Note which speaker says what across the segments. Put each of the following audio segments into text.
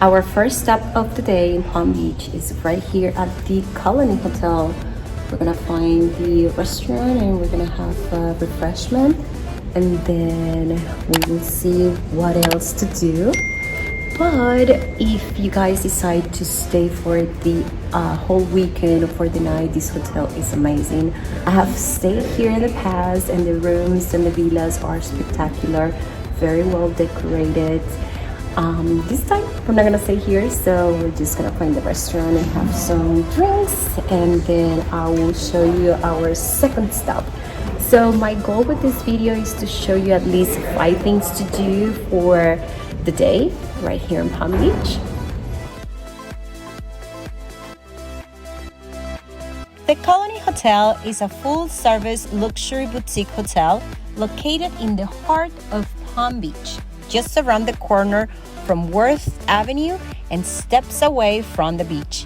Speaker 1: Our first stop of the day in Palm Beach is right here at the Colony Hotel. We're gonna find the restaurant and we're gonna have a refreshment, and then we will see what else to do. But if you guys decide to stay for the whole weekend or for the night, this hotel is amazing. I have stayed here in the past, and the rooms and the villas are spectacular, very well decorated. This time we're not gonna stay here, so we're just gonna find the restaurant and have some drinks, and then I will show you our second stop. So my goal with this video is to show you at least 5 things to do for the day right here in Palm Beach.
Speaker 2: The Colony Hotel is a full-service luxury boutique hotel located in the heart of Palm Beach, just around the corner from Worth Avenue and steps away from the beach.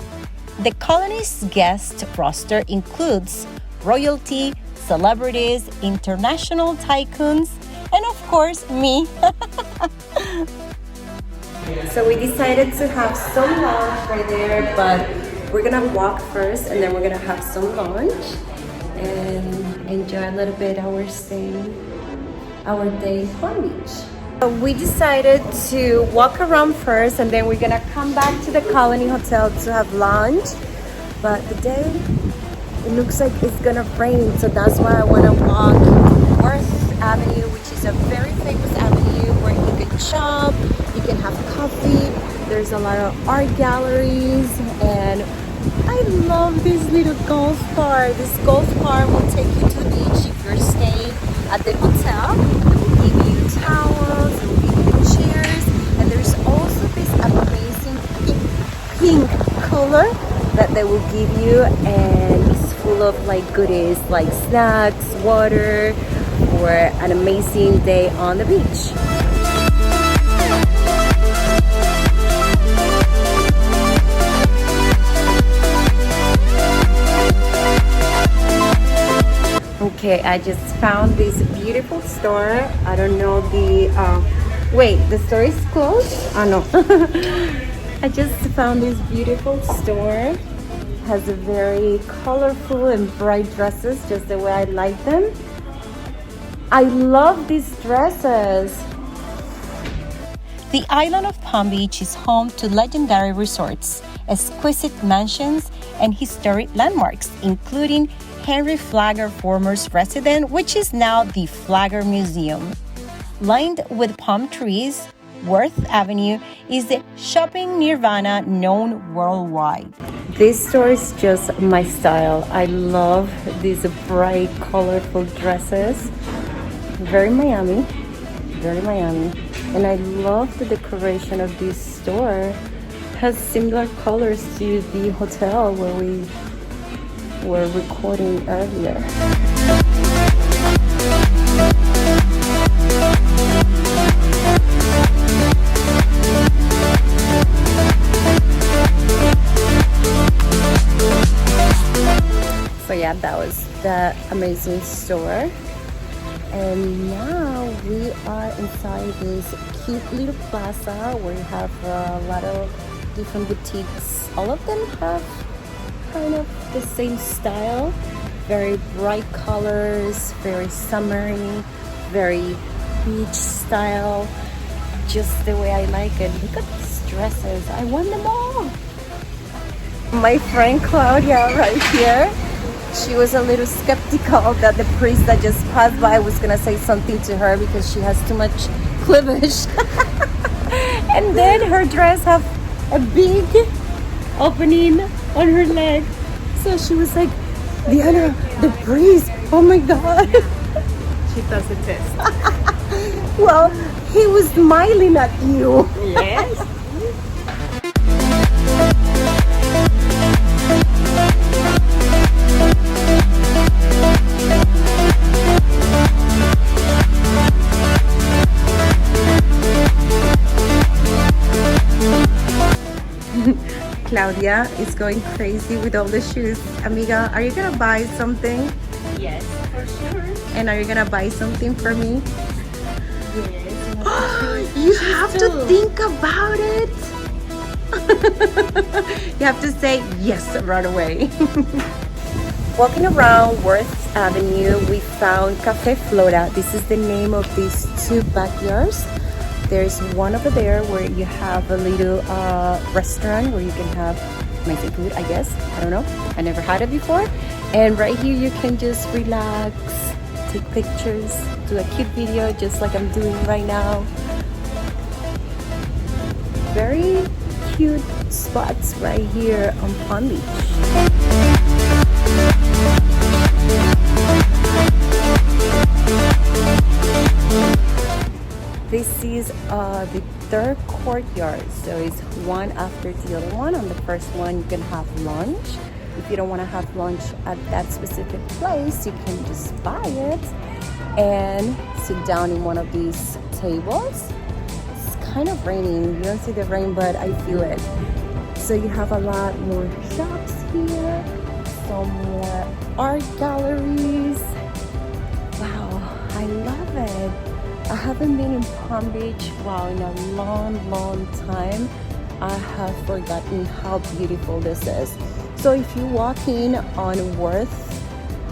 Speaker 2: The Colony's guest roster includes royalty, celebrities, international tycoons, and of course, me.
Speaker 1: So we decided to have some lunch right there, but we're gonna walk first and then we're gonna have some lunch and enjoy a little bit our day in Palm Beach. So we decided to walk around first and then we're gonna come back to the Colony Hotel to have lunch. But the day, it looks like it's gonna rain, so that's why I wanna walk Worth Avenue, which is a very famous avenue where you can shop, you can have coffee. There's a lot of art galleries, and I love this little golf cart. This golf cart will take you to the beach if you're staying at the hotel. It will give you towels, it will give you chairs, and there's also this amazing pink color that they will give you, and it's full of like goodies like snacks, water, for an amazing day on the beach. Okay, I just found this beautiful store. I don't know the wait, the store is closed? Oh no. I just found this beautiful store. Has a very colorful and bright dresses, just the way I like them. I love these dresses.
Speaker 2: The island of Palm Beach is home to legendary resorts, exquisite mansions, and historic landmarks, including Henry Flagler Former's residence, which is now the Flagler Museum. Lined with palm trees, Worth Avenue is the shopping nirvana known worldwide.
Speaker 1: This store is just my style. I love these bright, colorful dresses. Very Miami. And I love the decoration of this store. It has similar colors to the hotel where we were recording earlier. So yeah, that was the amazing store. And now we are inside this cute little plaza where you have a lot of different boutiques. All of them have kind of the same style, very bright colors, very summery, very beach style, just the way I like it. Look at these dresses, I want them all. My friend Claudia right here, she was a little skeptical that the priest that just passed by was gonna say something to her because she has too much cleavage. And then her dress have a big opening on her leg. So she was like, Diana, the priest, oh my God.
Speaker 3: She does a test.
Speaker 1: Well, he was smiling at you.
Speaker 3: Yes.
Speaker 1: Claudia is going crazy with all the shoes. Amiga, are you gonna buy something?
Speaker 3: Yes, for sure.
Speaker 1: And are you gonna buy something for me?
Speaker 3: Yes.
Speaker 1: You have to think about it. You have to say yes right away. Walking around Worth Avenue, we found Cafe Flora. This is the name of these two backyards. There's one over there where you have a little restaurant where you can have amazing food, I guess. I don't know. I never had it before. And right here you can just relax, take pictures, do a cute video just like I'm doing right now. Very cute spots right here on Palm Beach. This is the third courtyard, so it's one after the other one. On the first one you can have lunch. If you don't want to have lunch at that specific place, you can just buy it and sit down in one of these tables. It's kind of raining. You don't see the rain, but I feel it. So you have a lot more shops here, some more art galleries. Wow, I love it. I haven't been in Palm Beach, wow, in a long time. I have forgotten how beautiful this is. So if you're walking on Worth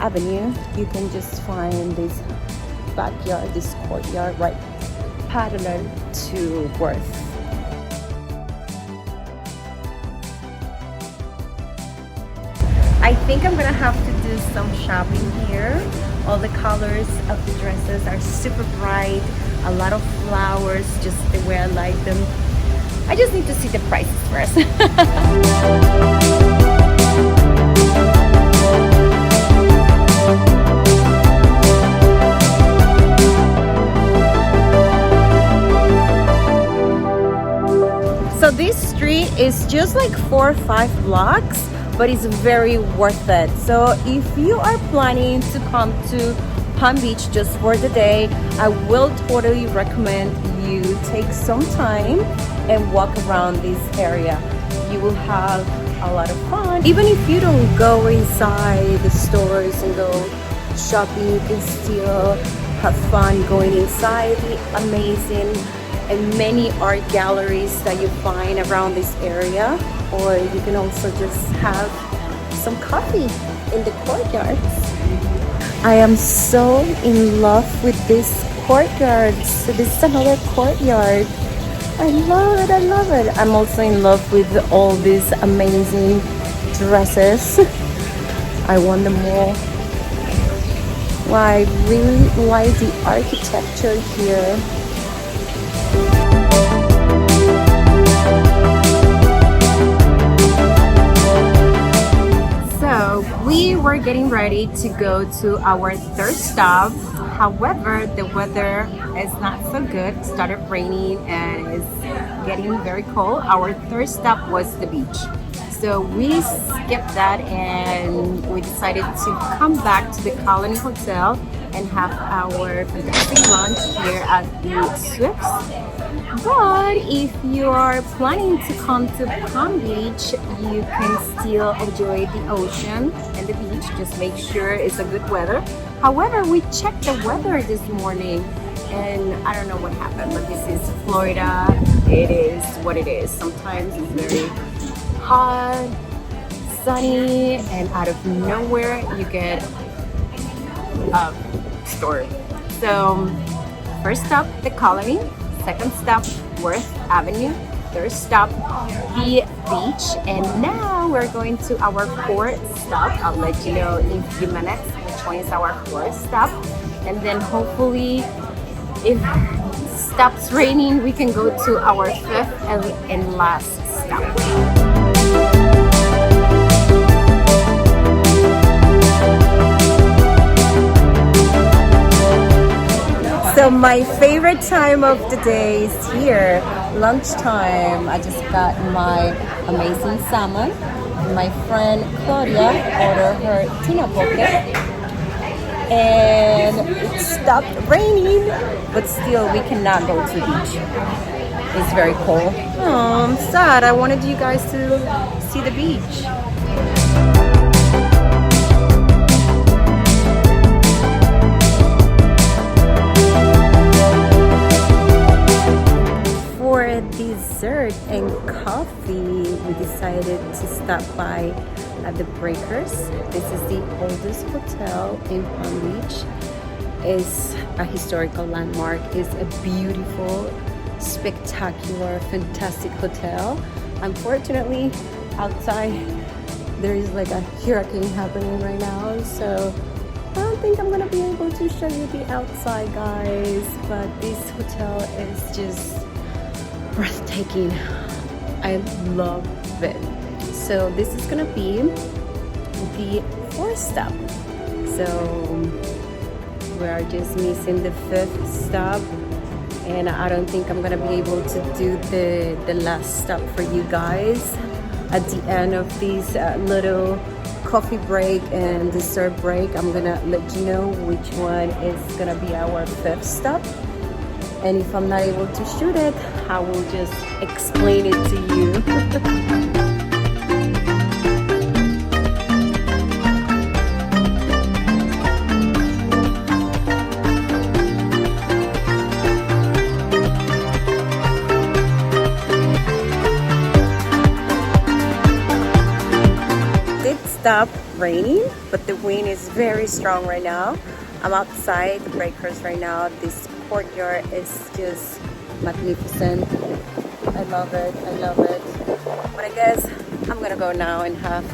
Speaker 1: Avenue, you can just find this backyard, this courtyard right parallel to Worth. I think I'm gonna have to do some shopping here. All the colors of the dresses are super bright, a lot of flowers, just the way I like them. I just need to see the prices first. So this street is just like 4 or 5 blocks, but it's very worth it. So if you are planning to come to Palm Beach just for the day, I will totally recommend you take some time and walk around this area. You will have a lot of fun. Even if you don't go inside the stores and go shopping, you can still have fun going inside the amazing and many art galleries that you find around this area. Or you can also just have some coffee in the courtyards. I am so in love with this courtyard. So this is another courtyard. I love it, I love it. I'm also in love with all these amazing dresses. I want them all. Wow, I really like the architecture here. We were getting ready to go to our third stop. However, the weather is not so good. It started raining and it's getting very cold. Our third stop was the beach. So we skipped that and we decided to come back to the Colony Hotel and have our fantastic lunch here at the Swifts. But if you are planning to come to Palm Beach, you can still enjoy the ocean and the beach. Just make sure it's a good weather. However, we checked the weather this morning and I don't know what happened, but this is Florida. It is what it is. Sometimes it's very hot, sunny, and out of nowhere you get a storm. So first stop, the Colony. Second stop, Worth Avenue. Third stop, the beach. And now we're going to our fourth stop. I'll let you know in a few minutes which one is our fourth stop. And then hopefully, if it stops raining, we can go to our fifth and last stop. So my favorite time of the day is here, lunchtime. I just got my amazing salmon. My friend Claudia ordered her tuna poke. And it stopped raining, but still we cannot go to the beach. It's very cold. Oh, I'm sad. I wanted you guys to see the beach. For for dessert and coffee, we decided to stop by at the Breakers. This is the oldest hotel in Palm Beach. It's a historical landmark. It's a beautiful, spectacular, fantastic hotel. Unfortunately, outside there is like a hurricane happening right now, so I don't think I'm gonna be able to show you the outside, guys, but this hotel is just breathtaking. I love it. So this is gonna be the fourth stop. So we are just missing the fifth stop, and I don't think I'm gonna be able to do the last stop for you guys. At the end of this little coffee break and dessert break, I'm gonna let you know which one is gonna be our fifth stop. And if I'm not able to shoot it, I will just explain it to you. Stop raining, but the wind is very strong right now. I'm outside the Breakers right now. This courtyard is just magnificent. I love it. I love it. But I guess I'm gonna go now and have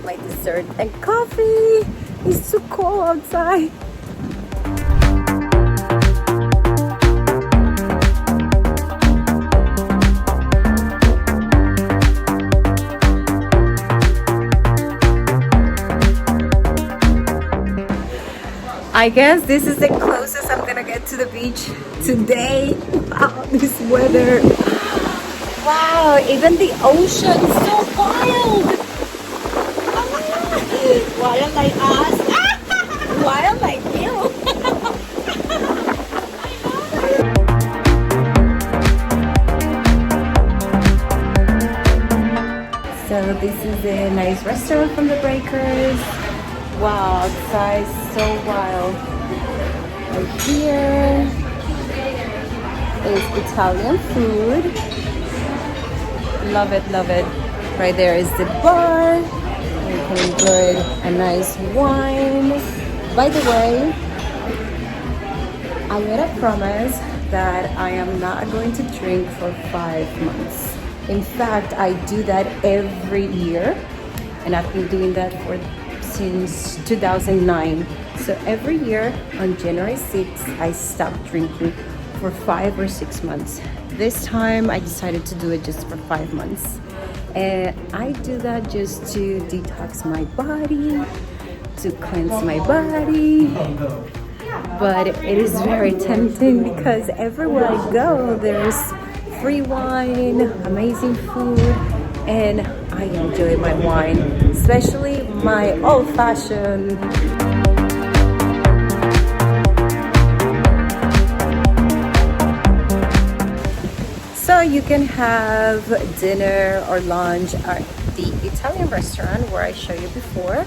Speaker 1: my dessert and coffee. It's too cold outside. I guess this is the closest I'm gonna get to the beach today. Wow, this weather. Wow, even the ocean is so wild.
Speaker 2: Wild like us.
Speaker 1: Wild like you. So this is a nice restaurant from the Breakers. Wow, outside so wild. Right here is Italian food. Love it, love it. Right there is the bar. You can enjoy a nice wine. By the way, I made a promise that I am not going to drink for 5 months. In fact, I do that every year, and I've been doing that since 2009. So every year on January 6th, I stop drinking for 5 or 6 months. This time I decided to do it just for 5 months. And I do that just to detox my body, to cleanse my body. But it is very tempting because everywhere I go, there's free wine, amazing food, and I enjoy my wine, especially my old-fashioned. So you can have dinner or lunch at the Italian restaurant where I showed you before,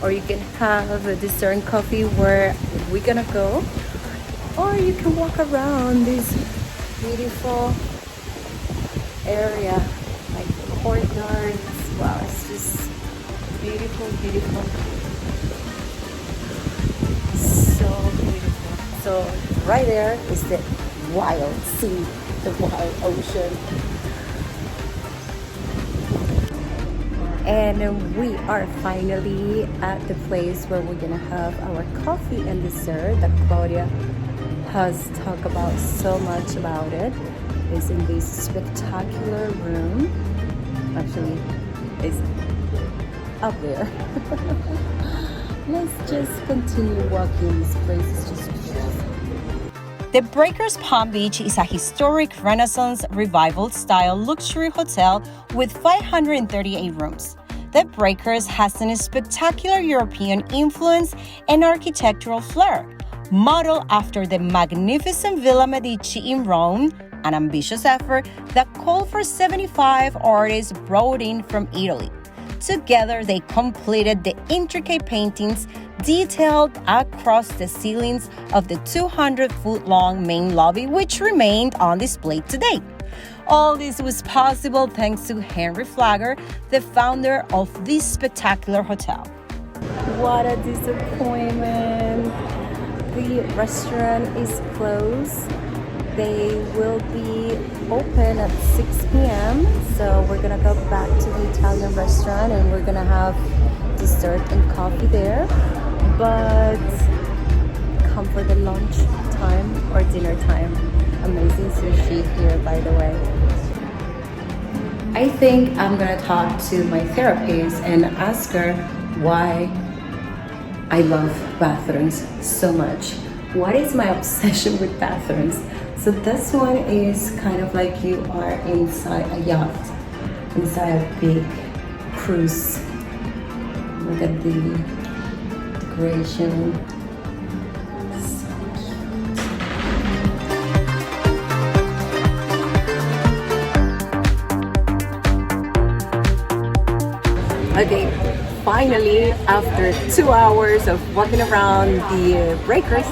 Speaker 1: or you can have a dessert and coffee where we're gonna go, or you can walk around this beautiful area like courtyards. Wow, it's just beautiful, beautiful. So beautiful. So right there is the wild sea, the wild ocean. And we are finally at the place where we're gonna have our coffee and dessert that Claudia has talked about so much about it. Is in this spectacular room. Actually, it's up there. Let's just continue walking. This place is just beautiful.
Speaker 2: The Breakers Palm Beach is a historic Renaissance revival style luxury hotel with 538 rooms. The Breakers has a spectacular European influence and architectural flair, modeled after the magnificent Villa Medici in Rome, an ambitious effort that called for 75 artists brought in from Italy. Together, they completed the intricate paintings detailed across the ceilings of the 200-foot-long main lobby, which remained on display today. All this was possible thanks to Henry Flagger, the founder of this spectacular hotel.
Speaker 1: What a disappointment. The restaurant is closed. They will be open at 6 p.m. So we're gonna go back to the Italian restaurant and we're gonna have dessert and coffee there. But come for the lunch time or dinner time. Amazing sushi here, by the way. I think I'm gonna talk to my therapist and ask her why I love bathrooms so much. What is my obsession with bathrooms? So this one is kind of like you are inside a yacht, inside a big cruise. Look at the decoration. So cute. Okay, finally, after 2 hours of walking around the breakers,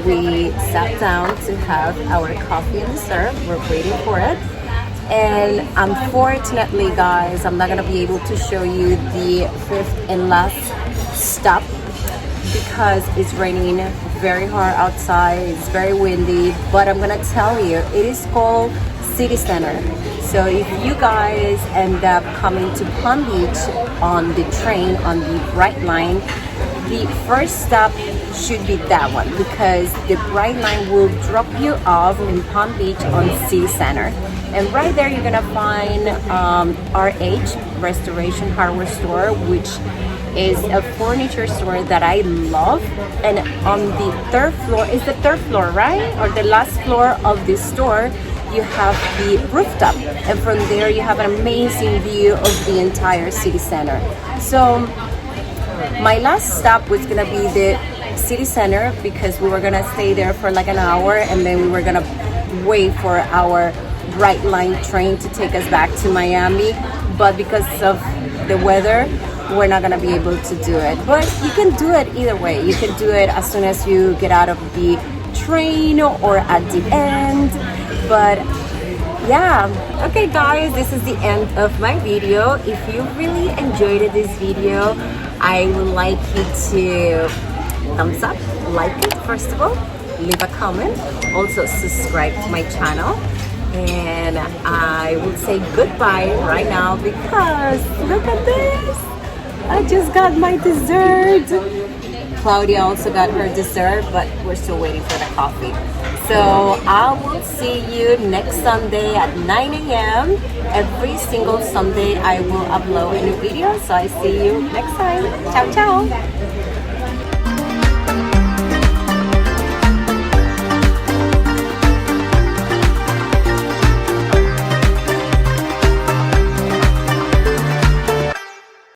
Speaker 1: we sat down to have our coffee and dessert. We're waiting for it. And unfortunately, guys, I'm not gonna be able to show you the fifth and last stop because it's raining very hard outside. It's very windy, but I'm gonna tell you, it is called City Center. So if you guys end up coming to Palm Beach on the train, on the brightline, the first stop should be that one because the brightline will drop you off in Palm Beach on City Center. And right there you're gonna find RH, Restoration Hardware Store, which is a furniture store that I love. And on the third floor, is the third floor, right? Or the last floor of this store, you have the rooftop, and from there you have an amazing view of the entire city center. So my last stop was gonna be the city center because we were gonna stay there for like an hour and then we were gonna wait for our brightline train to take us back to Miami, but because of the weather we're not gonna be able to do it. But you can do it either way. You can do it as soon as you get out of the train or at the end. But yeah, okay guys, this is the end of my video. If you really enjoyed this video, I would like you to thumbs up, like it first of all, leave a comment, also subscribe to my channel, and I will say goodbye right now because look at this, I just got my dessert. Claudia also got her dessert, but we're still waiting for the coffee. So I will see you next Sunday at 9 a.m. Every single Sunday I will upload a new video. So I see you next time. Ciao, ciao.